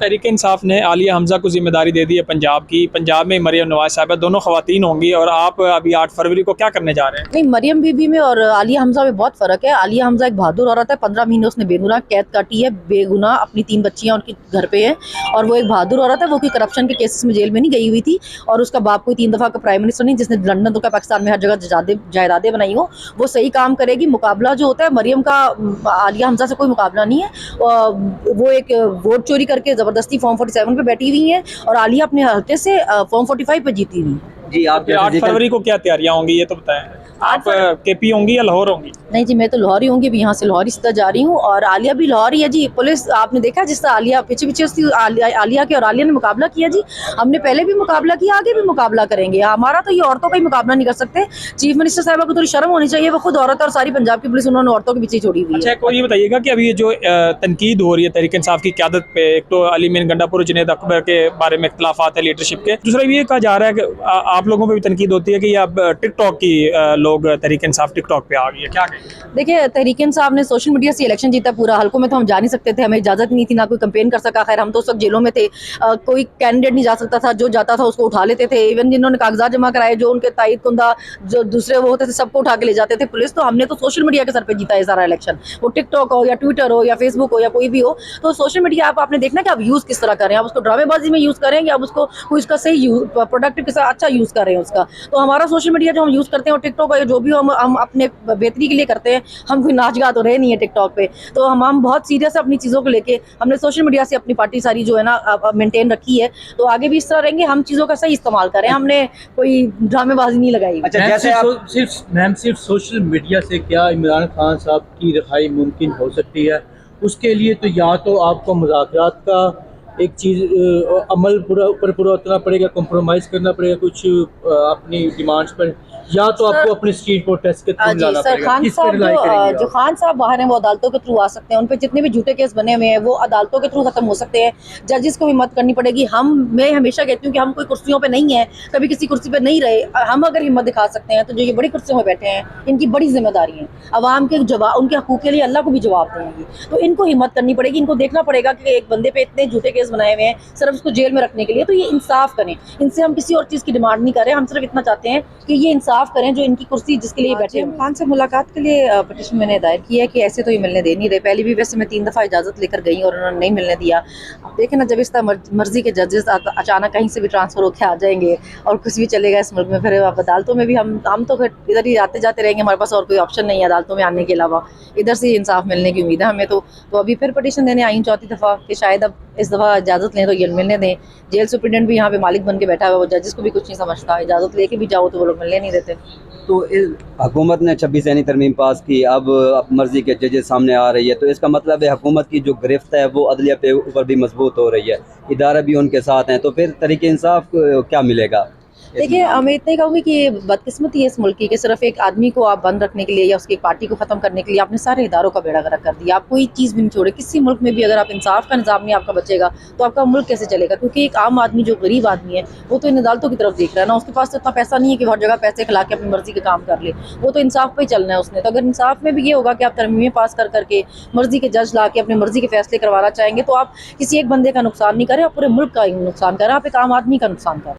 तहरीक इंसाफ ने आलिया हमजा को जिम्मेदारी दे दी है पंजाब की। पंजाब में मरियम नवाज साहिबा दोनों खवातीन होंगी और आप अभी 8 फरवरी को क्या करने जा रहे हैं? नहीं, मरियम बीबी में और आलिया हमजा में बहुत फ़र्क है। आलिया हमजा एक बहादुर औरत है, 15 महीने उसने बेगुनाह कैद काटी है, बेगुनाह अपनी 3 बच्चियां उनके घर पे हैं और वो एक बहादुर औरत है। वो कोई करप्शन के केसेस में जेल में नहीं गई हुई थी और उसका बाप कोई 3 दफ़ा का प्राइम मिनिस्टर नहीं जिसने लंदन तो का पाकिस्तान में हर जगह जायदादें बनाई हो। वो सही काम करेगी। मुकाबला जो होता है मरियम का आलिया हमजा से कोई मुकाबला नहीं है। वो एक वोट चोरी करके ज़बरदस्ती फॉर्म 47 पे बैठी हुई है और आलिया अपने हल्के से फॉर्म 45 पे जीती हुई है। जी, आप 8 फरवरी को क्या तैयारियां होंगी ये तो बताएं। आप केपी होंगी या लाहौर होंगी? नहीं जी, मैं तो लाहौर ही होंगी, यहाँ से लाहौर ही सीधा जा रही हूँ और आलिया भी लाहौर ही है जी। पुलिस आपने देखा जिस तरह आलिया पीछे उसकी आलिया के और आलिया ने मुकाबला किया जी। हमने पहले भी मुकाबला किया, आगे भी मुकाबला करेंगे। हमारा तो ये औरतों का ही मुकाबला नहीं कर सकते। चीफ मिनिस्टर साहिबा को थोड़ी शर्म होनी चाहिए। वो खुद औरत और सारी पंजाब की पुलिस उन्होंने औरतों के पीछे छोड़ी हुई है। अच्छा, कोई ये बताइएगा कि अभी ये जो तनकीद हो रही है तहरीक इंसाफ की क़यादत पे, एक तो अली मीन गंडापुर जुनैद अकबर के बारे में इख्तलाफात है लीडरशिप के, दूसरा ये कहा जा रहा है कि आप लोगों पर भी तनकीद होती है कि अब टिकटॉक की लोग तहरीक इंसाफ टिकटॉक पे आ गई है, क्या कहें? देखिए, तहरीक इंसाफ ने सोशल मीडिया से इलेक्शन जीता। पूरा हल्कों में तो हम जा नहीं सकते थे, हमें इजाज़त नहीं थी, ना कोई कैंपेन कर सका। खैर हम तो उस वक्त जेलों में थे। कोई कैंडिडेट नहीं जा सकता था, जो जाता था उसको उठा लेते थे। इवन जिन्होंने कागजात जमा कराए, जो उनके तायद कुंदा जो दूसरे वो होते थे, सबको उठा के ले जाते थे पुलिस। तो हमने तो सोशल मीडिया के सर पे जीता है सारा इलेक्शन। वो टिकटॉक हो या ट्विटर हो या फेसबुक हो या कोई भी हो, तो सोशल मीडिया आपने देखना कि आप यूज़ किस तरह कर रहे हैं। आप उसको ड्रामेबाजी में यूज़ करें या आप उसको कोई उसका सही यूज़ प्रोडक्टिव के साथ अच्छा यूज़ कर रहे हैं उसका। तो हमारा सोशल मीडिया जो हम यूज़ करते हैं और टिकटॉक या जो भी हम अपने बेहतरी के लिए करते हैं, हम कोई नाच गा तो रहे नहीं है टिकटॉक पे। तो हम बहुत सीरियस है अपनी चीज़ों को लेके। हमने सोशल मीडिया से अपनी पार्टी सारी जो है ना मेंटेन रखी है, तो आगे भी इस तरह रहेंगे। हम चीज़ों का सही इस्तेमाल करें, हमने कोई ड्रामेबाजी नहीं लगाई। अच्छा, जैसे आप सिर्फ सोशल मीडिया से क्या इमरान खान साहब की रिहाई मुमकिन हो सकती है? उसके लिए तो या तो आपको मुज़ाकरात का एक चीज़ अमल पूरा उतना पड़ेगा, कॉम्प्रोमाइज़ करना पड़ेगा कुछ अपनी डिमांड्स पर, या तो आपको अपने स्ट्रीट प्रोटेस्ट के थ्रू लाना पड़ेगा। खान साहब जो खान साहब बाहर हैं वो अदालतों के थ्रू आ सकते हैं। उन पे जितने भी झूठे केस बने हुए हैं वो अदालतों के थ्रू खत्म हो सकते हैं। जजेस को भी हिम्मत करनी पड़ेगी। मैं हमेशा कहती हूँ कि हम कोई कुर्सियों पे नहीं है, कभी किसी कुर्सी पे नहीं रहे। हम अगर हिम्मत दिखा सकते हैं तो जो ये बड़ी कुर्सियों में बैठे हैं इनकी बड़ी जिम्मेदारी है। अवाम के जवाब, उनके हकूक़ के लिए अल्लाह को भी जवाब देंगे, तो इनको हिम्मत करनी पड़ेगी। इनको देखना पड़ेगा कि एक बंदे पे इतने झूठे केस बनाए हुए हैं सिर्फ उसको जेल में रखने के लिए, तो ये इंसाफ करें। इनसे हम किसी और चीज़ की डिमांड नहीं कर रहे, हम सिर्फ इतना चाहते हैं कि ये इंसाफ करें जो इनकी कुर्सी जिसके लिए बैठे हैं। खान से मुलाकात के लिए पिटीशन मैंने दायर किया है कि ऐसे तो ये मिलने दे नहीं रहे। पहले भी वैसे मैं 3 दफ़ा इजाज़त लेकर गई और उन्होंने नहीं मिलने दिया। अब देखें ना, जब इस तरह मर्जी के जजेस अचानक कहीं से भी ट्रांसफ़र होकर आ जाएंगे और कुछ भी चलेगा इस मुल्क में, फिर अब अदालतों में भी हम तो फिर इधर ही आते जाते रहेंगे। हमारे पास और कोई ऑप्शन नहीं है अदालतों में आने के अलावा। इधर से इंसाफ मिलने की उम्मीद है हमें। तो अभी फिर पिटीशन देने आई हूँ 4थी दफ़ा कि शायद अब इस दफ़ा इजाज़त लें तो ये मिलने दें। जेल सुप्रिटेंडेंट भी यहाँ पे मालिक बन के बैठा हुआ है, वो जजेस को भी कुछ नहीं समझता। इजाज़त लेके भी जाओ तो वो लोग मिलने नहीं देते। तो हुकूमत ने 26 यानी तरमीम पास की, अब मर्जी के जजेस सामने आ रही है, तो इसका मतलब है हुकूमत की जो गिरफ्त है वो अदलिया पे ऊपर भी मजबूत हो रही है, इदारा भी उनके साथ हैं, तो फिर तरीके इंसाफ क्या मिलेगा? देखिए, मैं इतना ही कहूँगी कि ये बदकिस्मती है इस मुल्क की कि सिर्फ एक आदमी को आप बंद रखने के लिए या उसकी एक पार्टी को ख़त्म करने के लिए आपने सारे इदारों का बेड़ा गर्क कर दिया। आप कोई चीज़ भी नहीं छोड़े। किसी मुल्क में भी अगर आप इंसाफ का निज़ाम नहीं आपका बचेगा तो आपका मुल्क कैसे चलेगा? क्योंकि एक आम आदमी जो गरीब आदमी है वो तो इन अदालतों की तरफ देख रहा है ना। उसके पास तो इतना पैसा नहीं है कि हर जगह पैसे खिला के अपनी मर्जी के काम कर ले। वो तो इंसाफ पे ही चलना है उसने। तो अगर इंसाफ में भी ये होगा कि आप तरमीमें पास कर करके मर्जी के जज ला के अपनी मर्जी के फैसले करवाना चाहेंगे, तो आप किसी एक बंदे का नुकसान नहीं करें, आप पूरे मुल्क का नुकसान करें, आप एक आम आदमी का नुकसान करें।